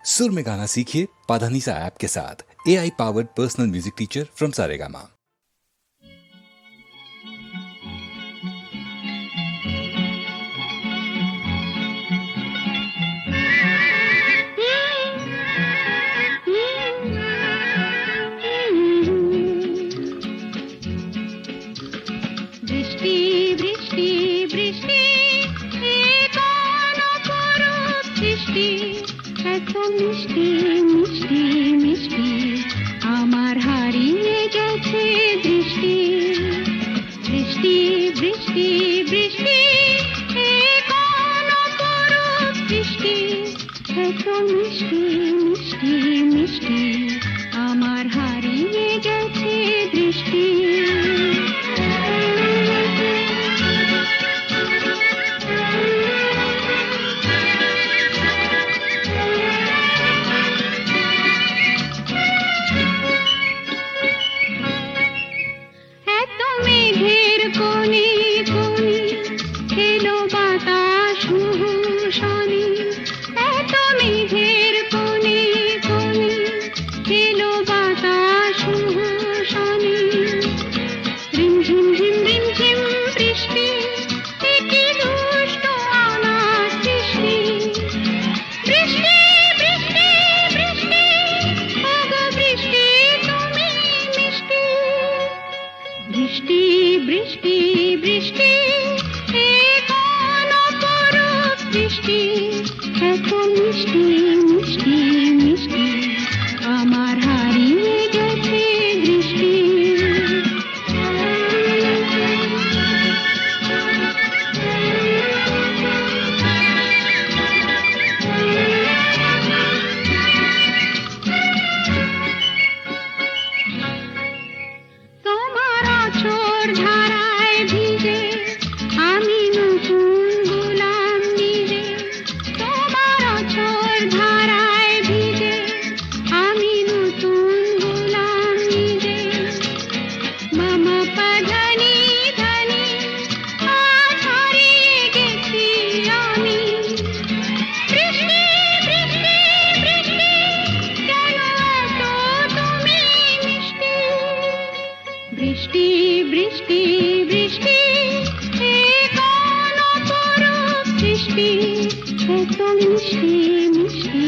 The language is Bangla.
सुर में गाना सीखिए पाधानीसा ऐप के साथ। AI powered personal music teacher from Saregama. বৃষ্টি বৃষ্টি বৃষ্টি এ কোন অপরূপ সৃষ্টি, এত মিষ্টি মিষ্টি মিষ্টি আমার হারিয়ে গেছে দৃষ্টি। বৃষ্টি বৃষ্টি বৃষ্টি এ কোন অপরূপ সৃষ্টি, এত মিষ্টি মিষ্টি মিষ্টি আমার হারিয়ে গেছে দৃষ্টি। বৃষ্টি বৃষ্টি বৃষ্টি এ কোন অপরূপ সৃষ্টি, এত মিষ্টি মিষ্টি মিষ্টি আমার হারিয়ে গেছে দৃষ্টি। ধারায় ভিজে আমি নতুন গোলাম নিজে, তোমার অঝোর ধারায় ভিজে আমি নতুন গোলাম নিজে। মামা পাধানি ধানি আজ হারিয়ে গেছি আমি। বৃষ্টি বৃষ্টি বৃষ্টি কেন এত তুমি মিষ্টি। বৃষ্টি বৃষ্টি বৃষ্টি এ কোন অপরূপ সৃষ্টি, এত মিষ্টি মিষ্টি